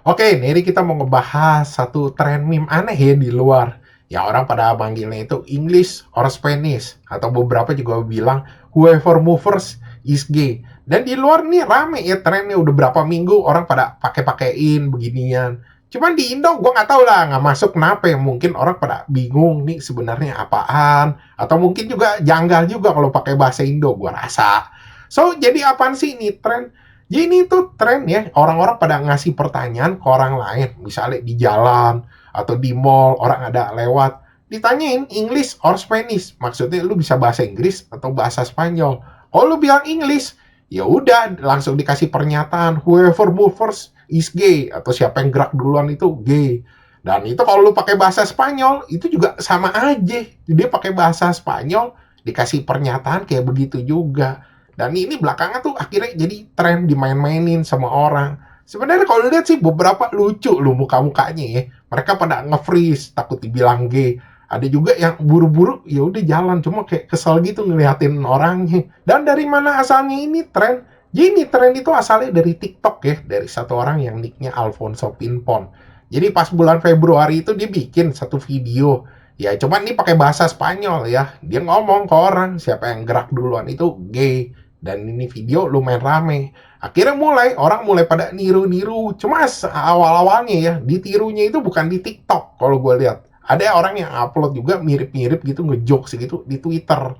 Oke, ini kita mau ngebahas satu tren meme aneh ya di luar. Ya orang pada manggilnya itu English or Spanish. Atau beberapa juga bilang whoever movers is gay. Dan di luar nih rame ya trennya udah berapa minggu orang pada pakai-pakein beginian. Cuman di Indo gue nggak tahu lah nggak masuk kenapa ya. Mungkin orang pada bingung nih sebenarnya apaan. Atau mungkin juga janggal juga kalau pakai bahasa Indo gue rasa. So jadi apaan sih ini tren? Jadi ini tuh tren ya, orang-orang pada ngasih pertanyaan ke orang lain, misalnya di jalan atau di mall orang ada lewat, ditanyain English or Spanish. Maksudnya lu bisa bahasa Inggris atau bahasa Spanyol. Kalau lu bilang English, ya udah langsung dikasih pernyataan whoever moves first is gay atau siapa yang gerak duluan itu gay. Dan itu kalau lu pakai bahasa Spanyol itu juga sama aja. Dia pakai bahasa Spanyol dikasih pernyataan kayak begitu juga. Dan ini belakangan tuh akhirnya jadi tren dimain-mainin sama orang. Sebenarnya kalau lihat sih beberapa lucu lu muka-mukanya ya. Mereka pada nge-freeze takut dibilang gay. Ada juga yang buru-buru ya udah jalan cuma kayak kesel gitu ngeliatin orangnya. Dan dari mana asalnya ini tren? Jadi ini tren itu asalnya dari TikTok ya, dari satu orang yang nicknya Alfonso Pinpon. Jadi pas bulan Februari itu dia bikin satu video. Ya cuman ini pakai bahasa Spanyol ya. Dia ngomong ke orang siapa yang gerak duluan itu gay. Dan ini video lumayan rame. Akhirnya orang mulai pada niru-niru. Cuma awal-awalnya ya, ditirunya itu bukan di TikTok kalau gue lihat. Ada orang yang upload juga mirip-mirip gitu, ngejokes gitu di Twitter.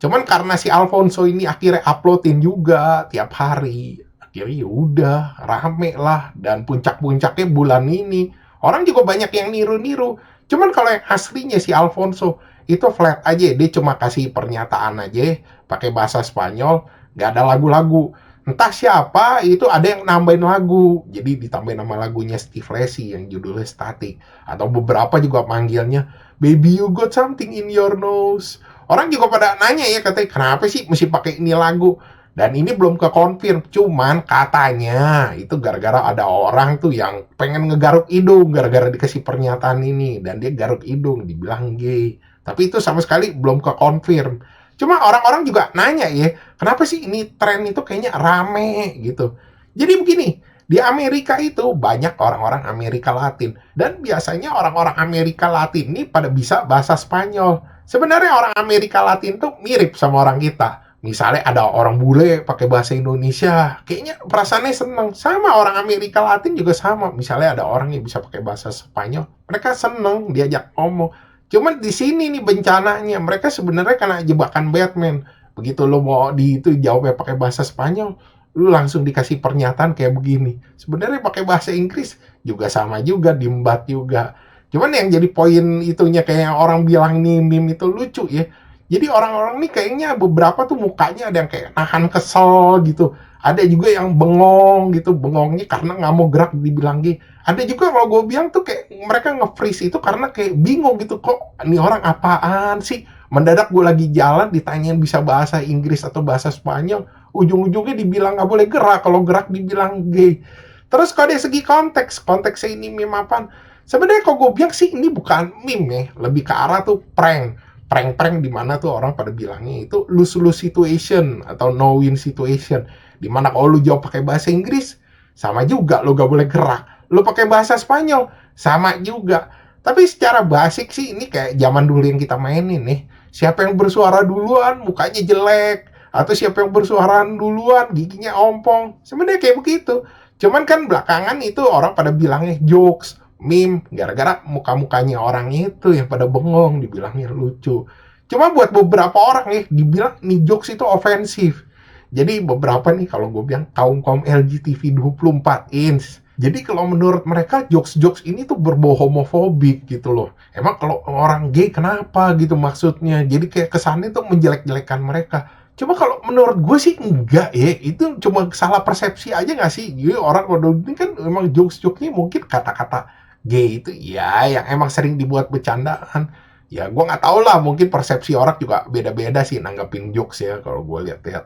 Cuman karena si Alfonso ini akhirnya uploadin juga tiap hari. Akhirnya ya udah, rame lah. Dan puncak-puncaknya bulan ini. Orang juga banyak yang niru-niru. Cuman kalau yang aslinya si Alfonso, itu flat aja. Dia cuma kasih pernyataan aja, pakai bahasa Spanyol, nggak ada lagu-lagu. Entah siapa itu ada yang nambahin lagu, jadi ditambahin nama lagunya Steve Lacy yang judulnya Static, atau beberapa juga manggilnya Baby You Got Something in Your Nose. Orang juga pada nanya ya, katanya kenapa sih mesti pakai ini lagu. Dan ini belum ke confirm, cuman katanya itu gara-gara ada orang tuh yang pengen ngegaruk hidung gara-gara dikasih pernyataan ini, dan dia garuk hidung dibilang gay. Tapi itu sama sekali belum ke confirm. Cuma orang-orang juga nanya ya, kenapa sih ini tren itu kayaknya rame gitu. Jadi begini, di Amerika itu banyak orang-orang Amerika Latin. Dan biasanya orang-orang Amerika Latin ini pada bisa bahasa Spanyol. Sebenarnya orang Amerika Latin tuh mirip sama orang kita. Misalnya ada orang bule pakai bahasa Indonesia, kayaknya perasaannya seneng. Sama orang Amerika Latin juga sama. Misalnya ada orang yang bisa pakai bahasa Spanyol, mereka seneng diajak ngomong. Cuman di sini nih bencananya, mereka sebenarnya kena jebakan Batman. Begitu lo mau di itu jawabnya pakai bahasa Spanyol, lu langsung dikasih pernyataan kayak begini. Sebenarnya pakai bahasa Inggris juga sama juga, diembat juga. Cuman yang jadi poin itunya kayak orang bilang nih meme itu lucu ya. Jadi orang-orang nih kayaknya beberapa tuh mukanya ada yang kayak nahan kesel gitu. Ada juga yang bengong gitu, bengongnya karena nggak mau gerak dibilang gay. Ada juga kalau gue bilang tuh kayak mereka nge-freeze itu karena kayak bingung gitu, kok ini orang apaan sih? Mendadak gue lagi jalan ditanyain bisa bahasa Inggris atau bahasa Spanyol, ujung-ujungnya dibilang nggak boleh gerak, kalau gerak dibilang gay. Terus kalau dari segi konteks, konteksnya ini meme apaan? Sebenarnya kalau gue bilang sih ini bukan meme ya, lebih ke arah tuh prank. Prank-prank di mana tuh orang pada bilangnya itu lose-lose situation atau no-win situation. Di mana kalau lu jawab pakai bahasa Inggris, sama juga lu gak boleh gerak. Lu pakai bahasa Spanyol, sama juga. Tapi secara basic sih ini kayak zaman dulu yang kita mainin nih. Siapa yang bersuara duluan, mukanya jelek. Atau siapa yang bersuara duluan, giginya ompong. Sebenarnya kayak begitu. Cuman kan belakangan itu orang pada bilangnya jokes, meme, gara-gara muka-mukanya orang itu yang pada bengong, dibilangnya lucu. Cuma buat beberapa orang nih, dibilang nih jokes itu ofensif. Jadi beberapa nih kalau gue bilang kaum-kaum LGTV 24 inch. Jadi kalau menurut mereka jokes-jokes ini tuh berbau homofobik gitu loh. Emang kalau orang gay kenapa gitu maksudnya. Jadi kayak kesannya tuh menjelek-jelekan mereka. Cuma kalau menurut gue sih enggak ya. Itu cuma salah persepsi aja gak sih? Jadi orang kalau ini kan emang jokes-jokesnya mungkin kata-kata gay itu ya yang emang sering dibuat bercandaan. Ya gue nggak tahu lah, mungkin persepsi orang juga beda-beda sih nanggepin jokes ya kalau gue lihat-lihat.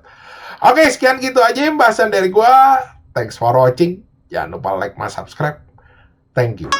Oke, sekian gitu aja pembahasan dari gue. Thanks for watching. Jangan lupa like, subscribe. Thank you.